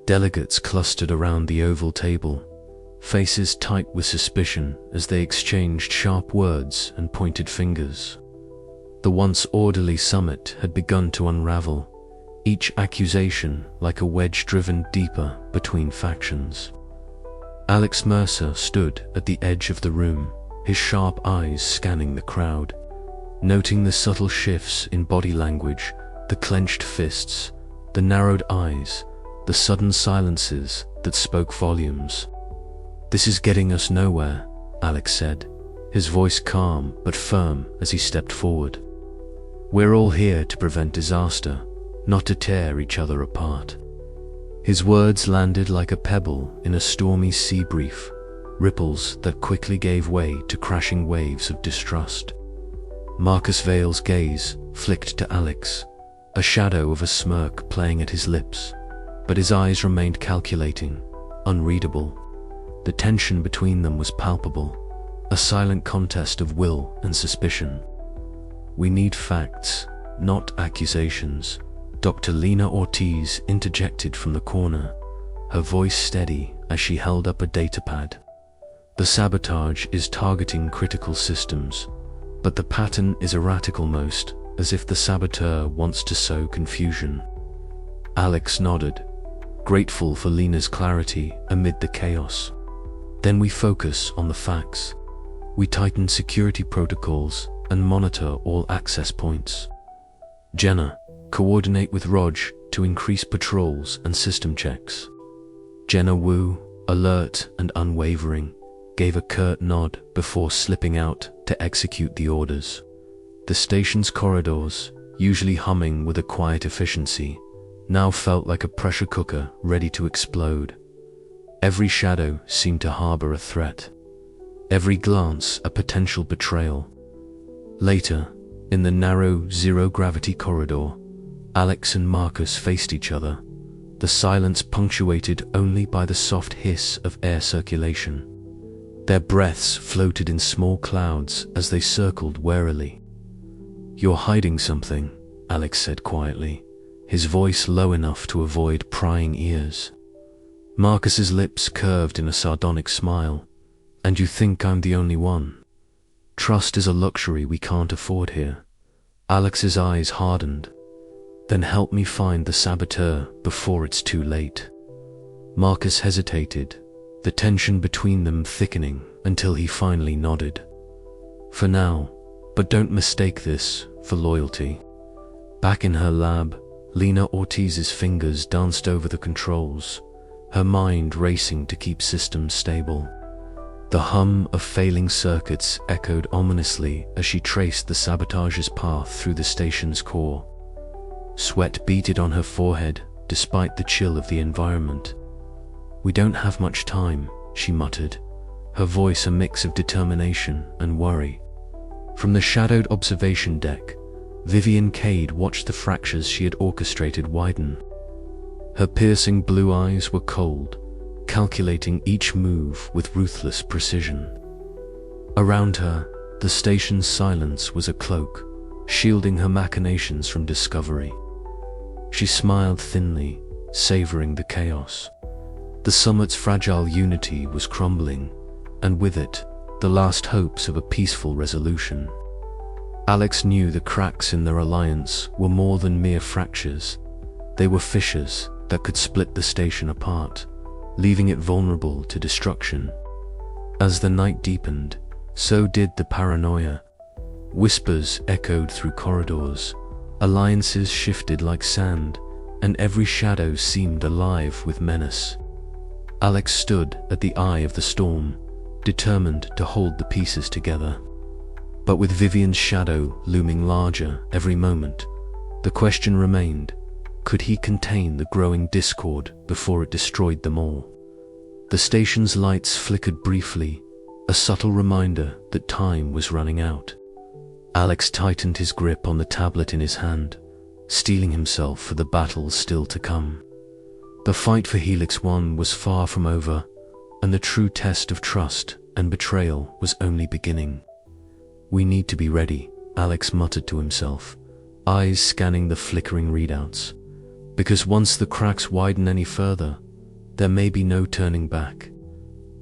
Delegates clustered around the oval table, faces tight with suspicion as they exchanged sharp words and pointed fingers. The once orderly summit had begun to unravel, each accusation like a wedge driven deeper between factions. Alex Mercer stood at the edge of the room, his sharp eyes scanning the crowd, noting the subtle shifts in body language, the clenched fists, the narrowed eyes, the sudden silences that spoke volumes. "This is getting us nowhere," Alex said, his voice calm but firm as he stepped forward. "We're all here to prevent disaster, not to tear each other apart." His words landed like a pebble in a stormy sea brief, ripples that quickly gave way to crashing waves of distrust. Marcus Vale's gaze flicked to Alex, a shadow of a smirk playing at his lips, but his eyes remained calculating, unreadable. The tension between them was palpable, a silent contest of will and suspicion. "We need facts, not accusations," Dr. Lena Ortiz interjected from the corner, her voice steady as she held up a datapad. "The sabotage is targeting critical systems, but the pattern is erratic, almost as if the saboteur wants to sow confusion." Alex nodded, grateful for Lena's clarity amid the chaos. "Then we focus on the facts. We tighten security protocols and monitor all access points. Jenna, coordinate with Rog to increase patrols and system checks." Jenna Wu, alert and unwavering, gave a curt nod before slipping out to execute the orders. The station's corridors, usually humming with a quiet efficiency, now felt like a pressure cooker ready to explode. Every shadow seemed to harbor a threat, every glance a potential betrayal. Later, in the narrow zero-gravity corridor, Alex and Marcus faced each other, the silence punctuated only by the soft hiss of air circulation. Their breaths floated in small clouds as they circled warily. "You're hiding something," Alex said quietly, his voice low enough to avoid prying ears. Marcus's lips curved in a sardonic smile. "And you think I'm the only one? Trust is a luxury we can't afford here." Alex's eyes hardened. "Then help me find the saboteur before it's too late." Marcus hesitated, the tension between them thickening until he finally nodded. "For now, but don't mistake this for loyalty." Back in her lab, Lena Ortiz's fingers danced over the controls, her mind racing to keep systems stable. The hum of failing circuits echoed ominously as she traced the sabotage's path through the station's core. Sweat beaded on her forehead despite the chill of the environment. "We don't have much time," she muttered, her voice a mix of determination and worry. From the shadowed observation deck, Vivian Cade watched the fractures she had orchestrated widen. Her piercing blue eyes were cold, calculating each move with ruthless precision. Around her, the station's silence was a cloak, shielding her machinations from discovery. She smiled thinly, savoring the chaos. The summit's fragile unity was crumbling, and with it, the last hopes of a peaceful resolution. Alex knew the cracks in their alliance were more than mere fractures. They were fissures that could split the station apart, leaving it vulnerable to destruction. As the night deepened, so did the paranoia. Whispers echoed through corridors, alliances shifted like sand, and every shadow seemed alive with menace. Alex stood at the eye of the storm, determined to hold the pieces together. But with Vivian's shadow looming larger every moment, the question remained, could he contain the growing discord before it destroyed them all? The station's lights flickered briefly, a subtle reminder that time was running out. Alex tightened his grip on the tablet in his hand, steeling himself for the battle still to come. The fight for Helix 1 was far from over, and the true test of trust and betrayal was only beginning. "We need to be ready," Alex muttered to himself, eyes scanning the flickering readouts. "Because once the cracks widen any further, there may be no turning back.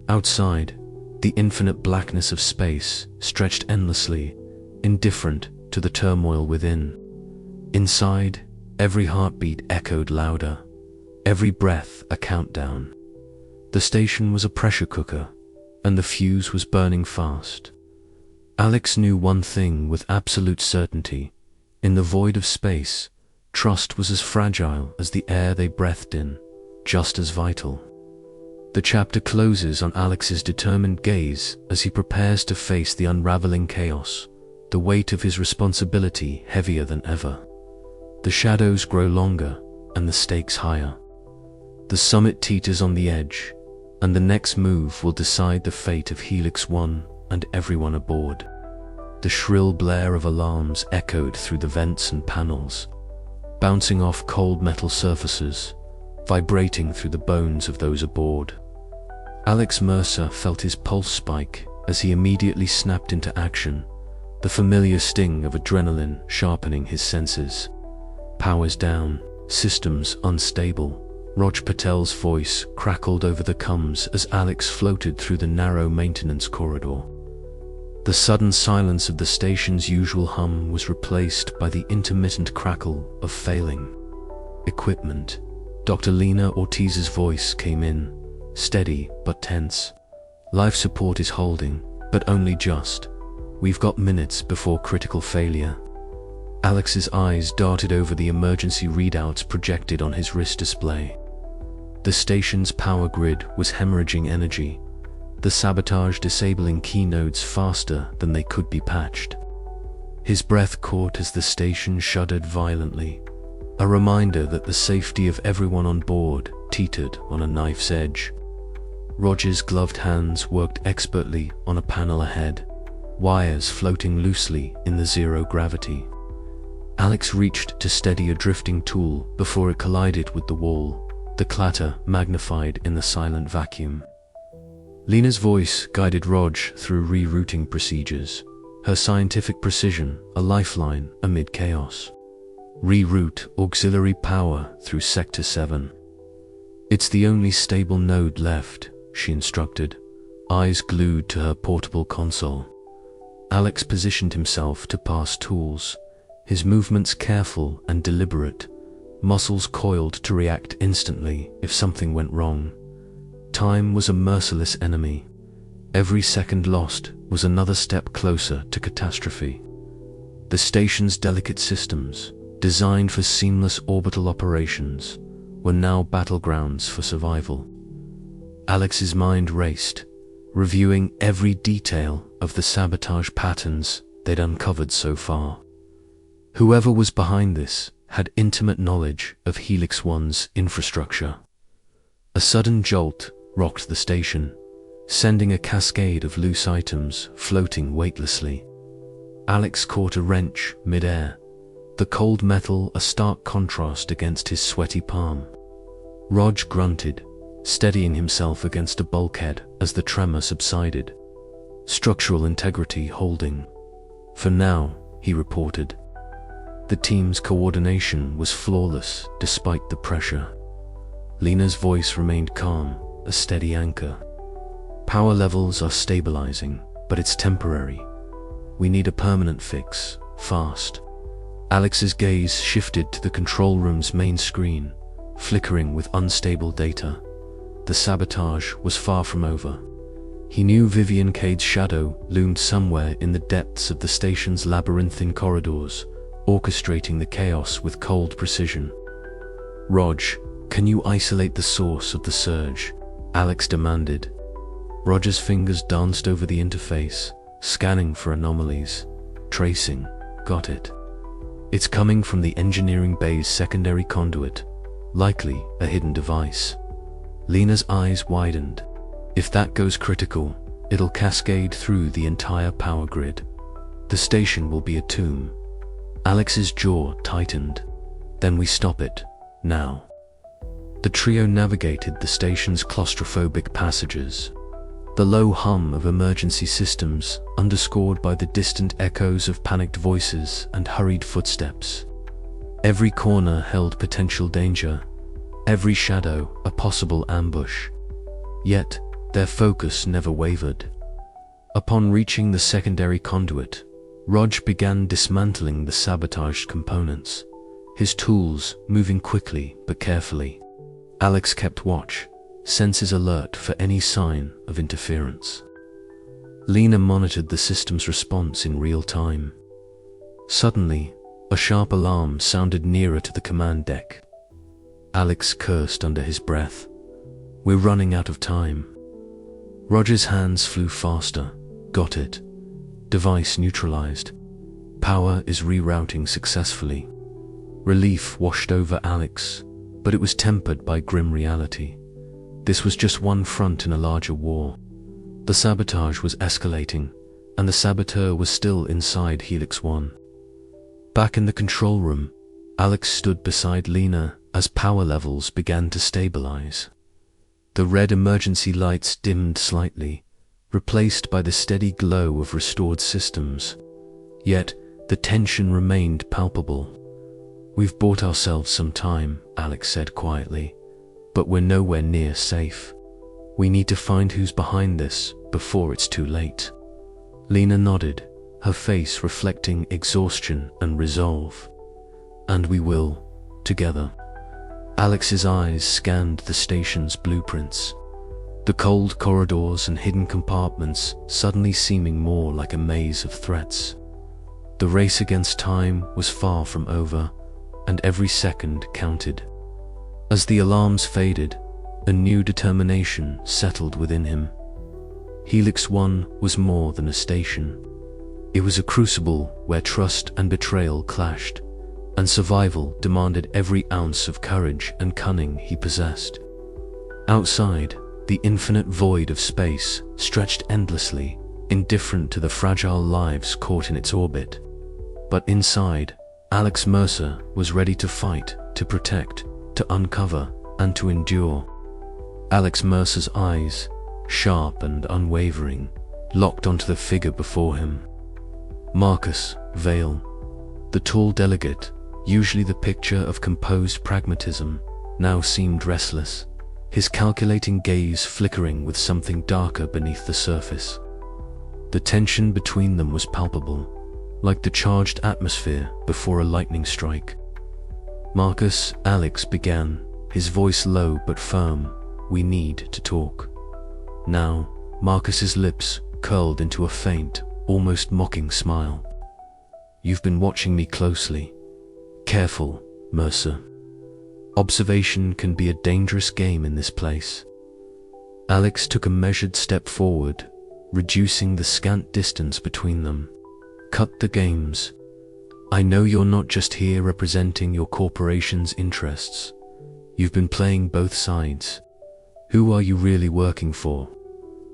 Outside, the infinite blackness of space stretched endlessly, indifferent to the turmoil within. Inside, every heartbeat echoed louder, every breath a countdown. The station was a pressure cooker, and the fuse was burning fast. Alex knew one thing with absolute certainty. In the void of space, trust was as fragile as the air they breathed in, just as vital. The chapter closes on Alex's determined gaze as he prepares to face the unraveling chaos, the weight of his responsibility heavier than ever. The shadows grow longer and the stakes higher. The summit teeters on the edge, and the next move will decide the fate of Helix 1 and everyone aboard. The shrill blare of alarms echoed through the vents and panels, bouncing off cold metal surfaces, vibrating through the bones of those aboard. Alex Mercer felt his pulse spike as he immediately snapped into action, the familiar sting of adrenaline sharpening his senses. Powers down, systems unstable. Raj Patel's voice crackled over the comms as Alex floated through the narrow maintenance corridor. The sudden silence of the station's usual hum was replaced by the intermittent crackle of failing equipment. Dr. Lena Ortiz's voice came in, steady but tense. Life support is holding, but only just. We've got minutes before critical failure. Alex's eyes darted over the emergency readouts projected on his wrist display. The station's power grid was hemorrhaging energy, the sabotage disabling key nodes faster than they could be patched. His breath caught as the station shuddered violently, a reminder that the safety of everyone on board teetered on a knife's edge. Roger's gloved hands worked expertly on a panel ahead, wires floating loosely in the zero gravity. Alex reached to steady a drifting tool before it collided with the wall, the clatter magnified in the silent vacuum. Lena's voice guided Raj through rerouting procedures, her scientific precision a lifeline amid chaos. Reroute auxiliary power through Sector 7. It's the only stable node left, she instructed, eyes glued to her portable console. Alex positioned himself to pass tools, his movements careful and deliberate, muscles coiled to react instantly if something went wrong. Time was a merciless enemy. Every second lost was another step closer to catastrophe. The station's delicate systems, designed for seamless orbital operations, were now battlegrounds for survival. Alex's mind raced, reviewing every detail of the sabotage patterns they'd uncovered so far. Whoever was behind this had intimate knowledge of Helix 1's infrastructure. A sudden jolt rocked the station, sending a cascade of loose items floating weightlessly. Alex caught a wrench mid-air, the cold metal a stark contrast against his sweaty palm. Raj grunted, steadying himself against a bulkhead as the tremor subsided. Structural integrity holding. For now, he reported. The team's coordination was flawless despite the pressure. Lena's voice remained calm, a steady anchor. Power levels are stabilizing, but it's temporary. We need a permanent fix, fast. Alex's gaze shifted to the control room's main screen, flickering with unstable data. The sabotage was far from over. He knew Vivian Cade's shadow loomed somewhere in the depths of the station's labyrinthine corridors, orchestrating the chaos with cold precision. Raj, can you isolate the source of the surge? Alex demanded. Roger's fingers danced over the interface, scanning for anomalies. Tracing. Got it. It's coming from the engineering bay's secondary conduit, likely a hidden device. Lena's eyes widened. If that goes critical, it'll cascade through the entire power grid. The station will be a tomb. Alex's jaw tightened. Then we stop it, now. The trio navigated the station's claustrophobic passages. The low hum of emergency systems underscored by the distant echoes of panicked voices and hurried footsteps. Every corner held potential danger, every shadow a possible ambush. Yet, their focus never wavered. Upon reaching the secondary conduit, Rog began dismantling the sabotaged components, his tools moving quickly but carefully. Alex kept watch, senses alert for any sign of interference. Lena monitored the system's response in real time. Suddenly, a sharp alarm sounded nearer to the command deck. Alex cursed under his breath. "We're running out of time." Roger's hands flew faster. "Got it. Device neutralized. Power is rerouting successfully." Relief washed over Alex, but it was tempered by grim reality. This was just one front in a larger war. The sabotage was escalating, and the saboteur was still inside Helix 1. Back in the control room, Alex stood beside Lena as power levels began to stabilize. The red emergency lights dimmed slightly, replaced by the steady glow of restored systems. Yet, the tension remained palpable. "We've bought ourselves some time," Alex said quietly, "but we're nowhere near safe. We need to find who's behind this before it's too late." Lena nodded, her face reflecting exhaustion and resolve. "And we will, together." Alex's eyes scanned the station's blueprints, the cold corridors and hidden compartments suddenly seeming more like a maze of threats. The race against time was far from over, and every second counted. As the alarms faded, a new determination settled within him. Helix 1 was more than a station. It was a crucible where trust and betrayal clashed, and survival demanded every ounce of courage and cunning he possessed. Outside, the infinite void of space stretched endlessly, indifferent to the fragile lives caught in its orbit. But inside, Alex Mercer was ready to fight, to protect, to uncover, and to endure. Alex Mercer's eyes, sharp and unwavering, locked onto the figure before him. Marcus Vale, the tall delegate, usually the picture of composed pragmatism, now seemed restless, his calculating gaze flickering with something darker beneath the surface. The tension between them was palpable, like the charged atmosphere before a lightning strike. "Marcus," Alex began, his voice low but firm, "we need to talk." Now, Marcus's lips curled into a faint, almost mocking smile. "You've been watching me closely. Careful, Mercer. Observation can be a dangerous game in this place." Alex took a measured step forward, reducing the scant distance between them. "Cut the games. I know you're not just here representing your corporation's interests. You've been playing both sides. Who are you really working for?"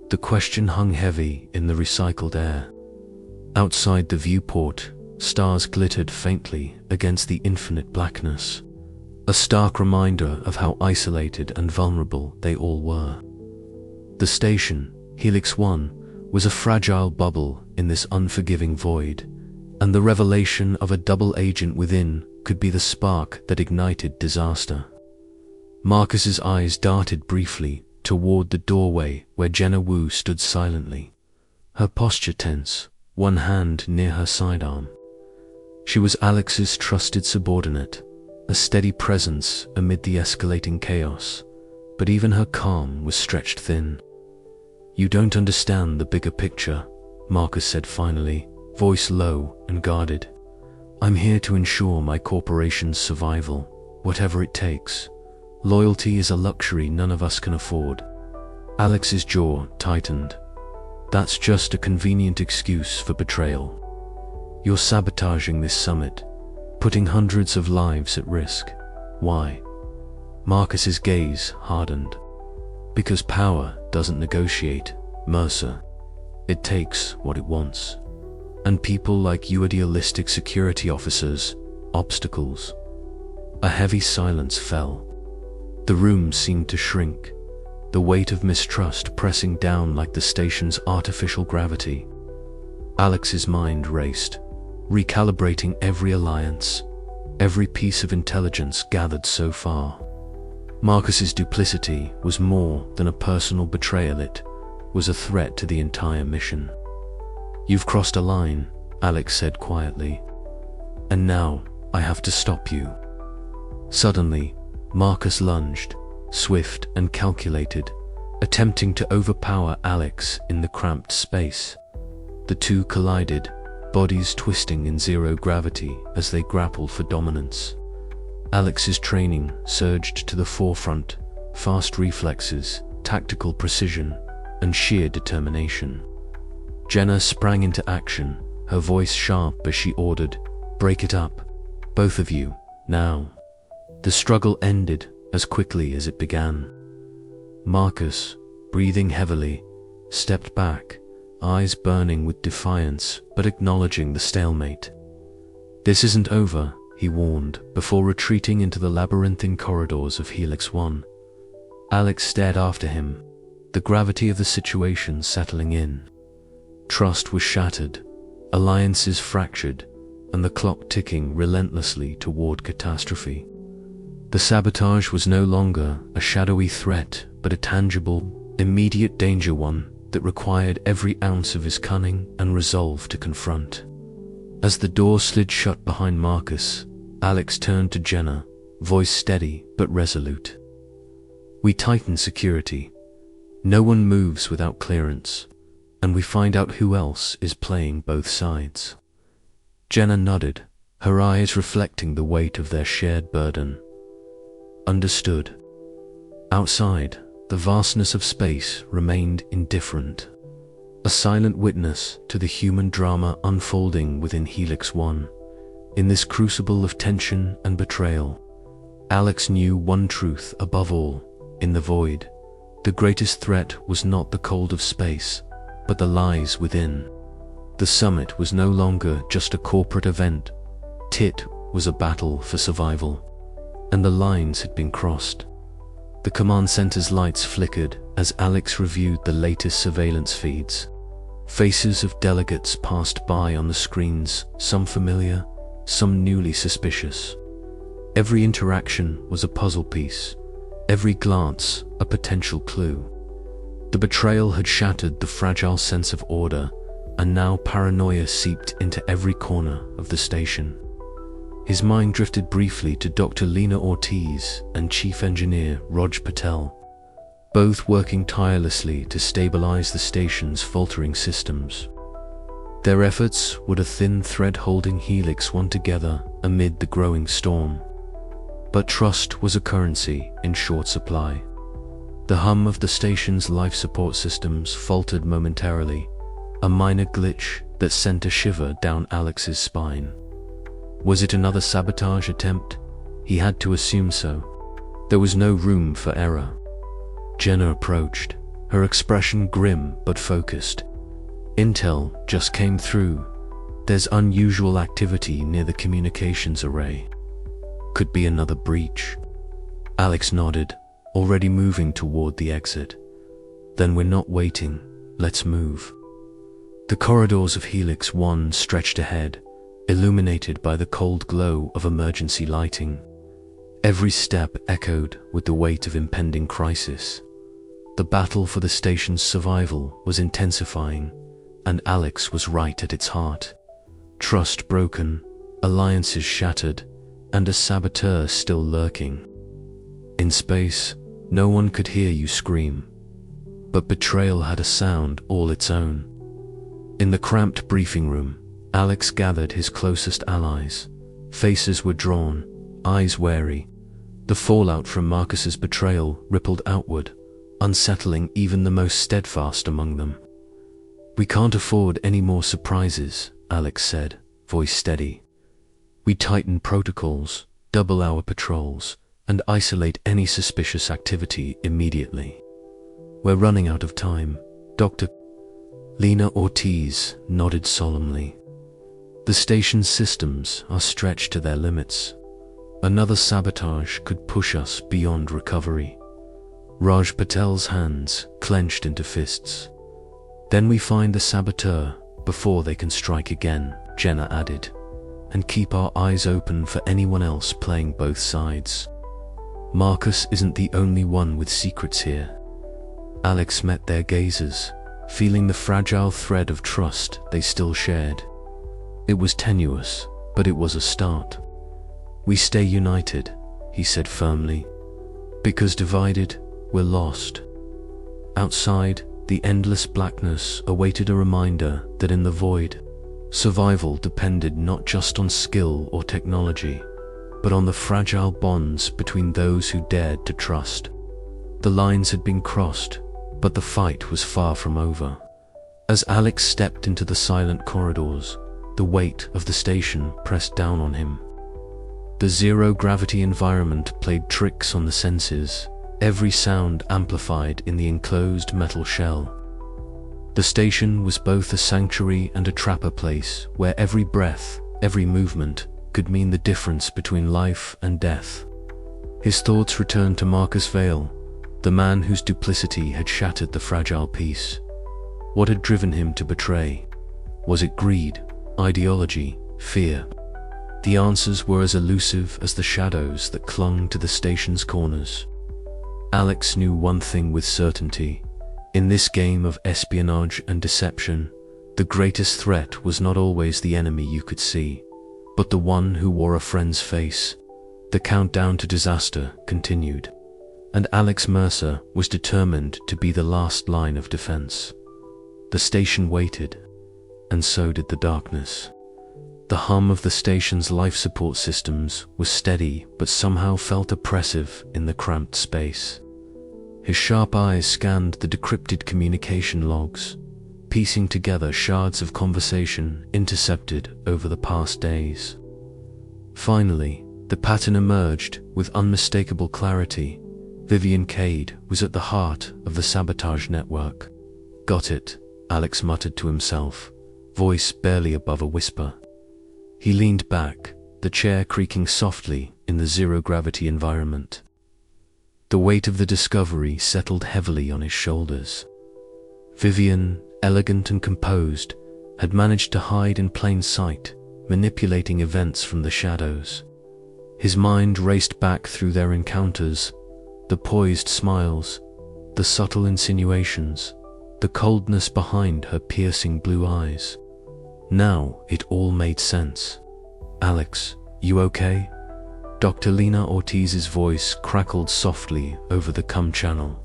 The question hung heavy in the recycled air. Outside the viewport, stars glittered faintly against the infinite blackness, a stark reminder of how isolated and vulnerable they all were. The station, Helix 1, was a fragile bubble in this unforgiving void, and the revelation of a double agent within could be the spark that ignited disaster. Marcus's eyes darted briefly toward the doorway where Jenna Wu stood silently, her posture tense, one hand near her sidearm. She was Alex's trusted subordinate, a steady presence amid the escalating chaos, but even her calm was stretched thin. "You don't understand the bigger picture," Marcus said finally, voice low and guarded. "I'm here to ensure my corporation's survival, whatever it takes. Loyalty is a luxury none of us can afford." Alex's jaw tightened. "That's just a convenient excuse for betrayal. You're sabotaging this summit, putting hundreds of lives at risk. Why?" Marcus's gaze hardened. "Because power doesn't negotiate, Mercer. It takes what it wants. And people like you are idealistic security officers, obstacles." A heavy silence fell. The room seemed to shrink, the weight of mistrust pressing down like the station's artificial gravity. Alex's mind raced, recalibrating every alliance, every piece of intelligence gathered so far. Marcus's duplicity was more than a personal betrayal, it was a threat to the entire mission. "You've crossed a line," Alex said quietly. "And now I have to stop you." Suddenly, Marcus lunged, swift and calculated, attempting to overpower Alex in the cramped space. The two collided, bodies twisting in zero gravity as they grappled for dominance. Alex's training surged to the forefront, fast reflexes, tactical precision, and sheer determination. Jenna sprang into action, her voice sharp as she ordered, "Break it up. Both of you, now." The struggle ended as quickly as it began. Marcus, breathing heavily, stepped back, eyes burning with defiance but acknowledging the stalemate. "This isn't over," he warned, before retreating into the labyrinthine corridors of Helix 1. Alex stared after him, the gravity of the situation settling in. Trust was shattered, alliances fractured, and the clock ticking relentlessly toward catastrophe. The sabotage was no longer a shadowy threat, but a tangible, immediate danger, one that required every ounce of his cunning and resolve to confront. As the door slid shut behind Marcus, Alex turned to Jenna, voice steady but resolute. "We tighten security. No one moves without clearance, and we find out who else is playing both sides." Jenna nodded, her eyes reflecting the weight of their shared burden. "Understood." Outside, the vastness of space remained indifferent, a silent witness to the human drama unfolding within Helix 1. In this crucible of tension and betrayal, Alex knew one truth above all: in the void, the greatest threat was not the cold of space, but the lies within. The summit was no longer just a corporate event, it was a battle for survival, and the lines had been crossed. The command center's lights flickered as Alex reviewed the latest surveillance feeds. Faces of delegates passed by on the screens, some familiar, some newly suspicious. Every interaction was a puzzle piece, every glance a potential clue. The betrayal had shattered the fragile sense of order, and now paranoia seeped into every corner of the station. His mind drifted briefly to Dr. Lena Ortiz and Chief Engineer Raj Patel, both working tirelessly to stabilize the station's faltering systems. Their efforts were a thin thread holding Helix 1 together amid the growing storm. But trust was a currency in short supply. The hum of the station's life support systems faltered momentarily, a minor glitch that sent a shiver down Alex's spine. Was it another sabotage attempt? He had to assume so. There was no room for error. Jenna approached, her expression grim but focused. "Intel just came through. There's unusual activity near the communications array. Could be another breach." Alex nodded, already moving toward the exit. "Then we're not waiting. Let's move." The corridors of Helix 1 stretched ahead, illuminated by the cold glow of emergency lighting. Every step echoed with the weight of impending crisis. The battle for the station's survival was intensifying, and Alex was right at its heart. Trust broken, alliances shattered, and a saboteur still lurking. In space, no one could hear you scream, but betrayal had a sound all its own. In the cramped briefing room, Alex gathered his closest allies. Faces were drawn, eyes wary. The fallout from Marcus's betrayal rippled outward, unsettling even the most steadfast among them. "We can't afford any more surprises," Alex said, voice steady. "We tighten protocols, double our patrols, and isolate any suspicious activity immediately. We're running out of time." Dr. Lena Ortiz nodded solemnly. "The station's systems are stretched to their limits. Another sabotage could push us beyond recovery." Raj Patel's hands clenched into fists. "Then we find the saboteur before they can strike again," Jenna added, "and keep our eyes open for anyone else playing both sides." Marcus isn't the only one with secrets here. Alex met their gazes, feeling the fragile thread of trust they still shared. It was tenuous, but it was a start. "We stay united," he said firmly. "Because divided, we're lost." Outside, the endless blackness awaited a reminder that in the void, survival depended not just on skill or technology, but on the fragile bonds between those who dared to trust. The lines had been crossed, but the fight was far from over. As Alex stepped into the silent corridors, the weight of the station pressed down on him. The zero-gravity environment played tricks on the senses, every sound amplified in the enclosed metal shell. The station was both a sanctuary and a trapper place where every breath, every movement, could mean the difference between life and death. His thoughts returned to Marcus Vale, the man whose duplicity had shattered the fragile peace. What had driven him to betray? Was it greed, ideology, fear? The answers were as elusive as the shadows that clung to the station's corners. Alex knew one thing with certainty. In this game of espionage and deception, the greatest threat was not always the enemy you could see, but the one who wore a friend's face. The countdown to disaster continued, and Alex Mercer was determined to be the last line of defense. The station waited, and so did the darkness. The hum of the station's life support systems was steady but somehow felt oppressive in the cramped space. His sharp eyes scanned the decrypted communication logs, piecing together shards of conversation intercepted over the past days. Finally, the pattern emerged with unmistakable clarity. Vivian Cade was at the heart of the sabotage network. "Got it," Alex muttered to himself, voice barely above a whisper. He leaned back, the chair creaking softly in the zero-gravity environment. The weight of the discovery settled heavily on his shoulders. Vivian, elegant and composed, had managed to hide in plain sight, manipulating events from the shadows. His mind raced back through their encounters, the poised smiles, the subtle insinuations, the coldness behind her piercing blue eyes. Now it all made sense. "Alex, you okay?" Dr. Lena Ortiz's voice crackled softly over the COM channel.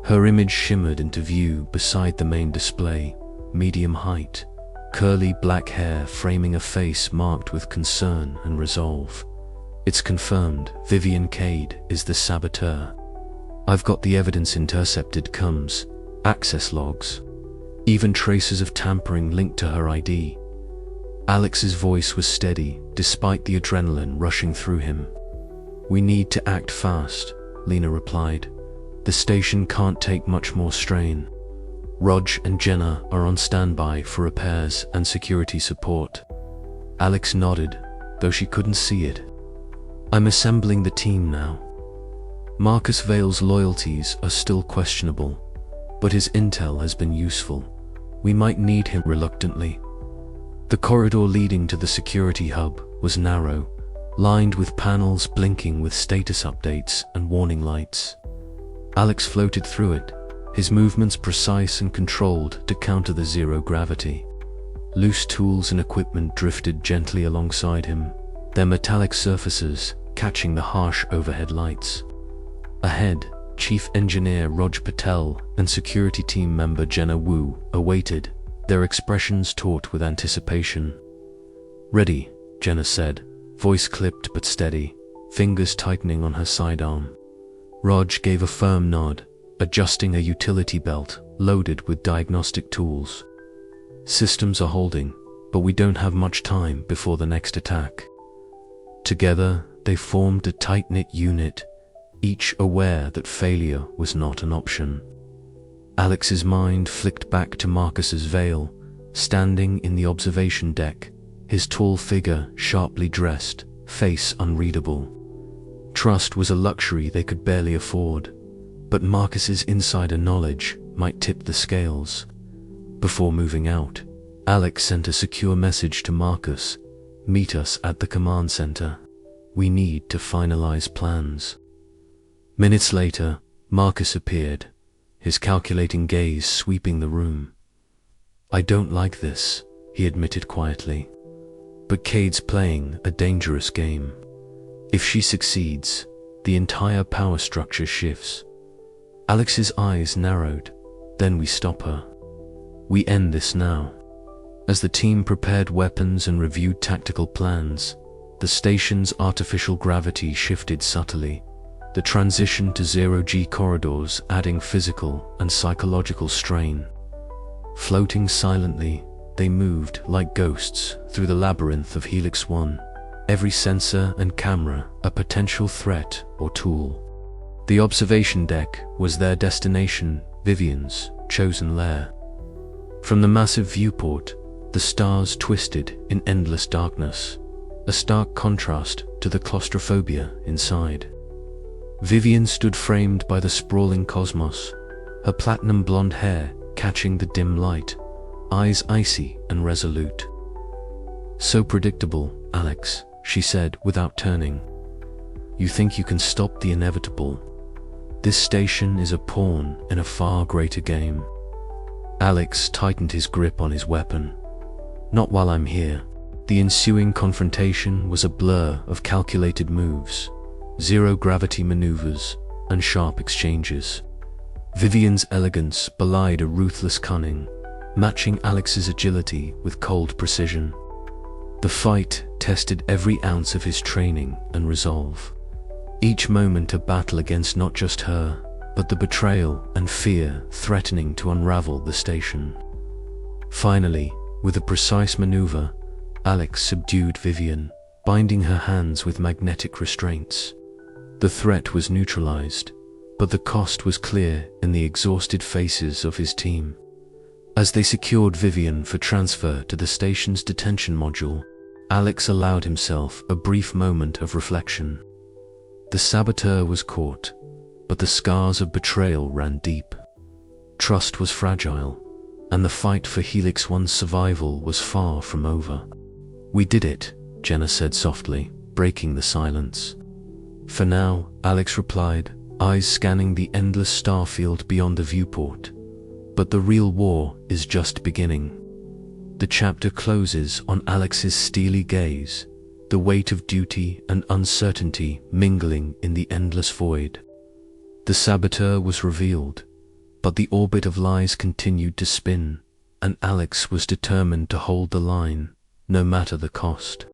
Her image shimmered into view beside the main display, medium height, curly black hair framing a face marked with concern and resolve. "It's confirmed, Vivian Cade is the saboteur. I've got the evidence, intercepted comms, access logs, even traces of tampering linked to her ID." Alex's voice was steady, despite the adrenaline rushing through him. "We need to act fast," Lena replied. "The station can't take much more strain. Rog and Jenna are on standby for repairs and security support." Alex nodded, though she couldn't see it. "I'm assembling the team now." Marcus Vale's loyalties are still questionable, but his intel has been useful. We might need him. Reluctantly. The corridor leading to the security hub was narrow, lined with panels blinking with status updates and warning lights. Alex floated through it, his movements precise and controlled to counter the zero gravity. Loose tools and equipment drifted gently alongside him, their metallic surfaces catching the harsh overhead lights. Ahead, Chief Engineer Rog Patel and security team member Jenna Wu awaited, their expressions taut with anticipation. "Ready," Jenna said, voice clipped but steady, fingers tightening on her sidearm. Rog gave a firm nod, adjusting a utility belt loaded with diagnostic tools. "Systems are holding, but we don't have much time before the next attack." Together, they formed a tight-knit unit, each aware that failure was not an option. Alex's mind flicked back to Marcus's Vale, standing in the observation deck, his tall figure sharply dressed, face unreadable. Trust was a luxury they could barely afford, but Marcus's insider knowledge might tip the scales. Before moving out, Alex sent a secure message to Marcus: "Meet us at the command center. We need to finalize plans." Minutes later, Marcus appeared, his calculating gaze sweeping the room. "I don't like this," he admitted quietly. "But Cade's playing a dangerous game. If she succeeds, the entire power structure shifts." Alex's eyes narrowed. "Then we stop her. We end this now." As the team prepared weapons and reviewed tactical plans, the station's artificial gravity shifted subtly, the transition to zero-G corridors adding physical and psychological strain. Floating silently, they moved like ghosts through the labyrinth of Helix 1, every sensor and camera a potential threat or tool. The observation deck was their destination, Vivian's chosen lair. From the massive viewport, the stars twisted in endless darkness, a stark contrast to the claustrophobia inside. Vivian stood framed by the sprawling cosmos, her platinum blonde hair catching the dim light, eyes icy and resolute. "So predictable, Alex," she said without turning. "You think you can stop the inevitable. This station is a pawn in a far greater game." Alex tightened his grip on his weapon. "Not while I'm here." The ensuing confrontation was a blur of calculated moves, zero-gravity maneuvers, and sharp exchanges. Vivian's elegance belied a ruthless cunning, matching Alex's agility with cold precision. The fight tested every ounce of his training and resolve. Each moment a battle against not just her, but the betrayal and fear threatening to unravel the station. Finally, with a precise maneuver, Alex subdued Vivian, binding her hands with magnetic restraints. The threat was neutralized, but the cost was clear in the exhausted faces of his team. As they secured Vivian for transfer to the station's detention module, Alex allowed himself a brief moment of reflection. The saboteur was caught, but the scars of betrayal ran deep. Trust was fragile, and the fight for Helix 1's survival was far from over. "We did it," Jenna said softly, breaking the silence. "For now," Alex replied, eyes scanning the endless star field beyond the viewport. "But the real war is just beginning." The chapter closes on Alex's steely gaze, the weight of duty and uncertainty mingling in the endless void. The saboteur was revealed, but the orbit of lies continued to spin, and Alex was determined to hold the line, no matter the cost.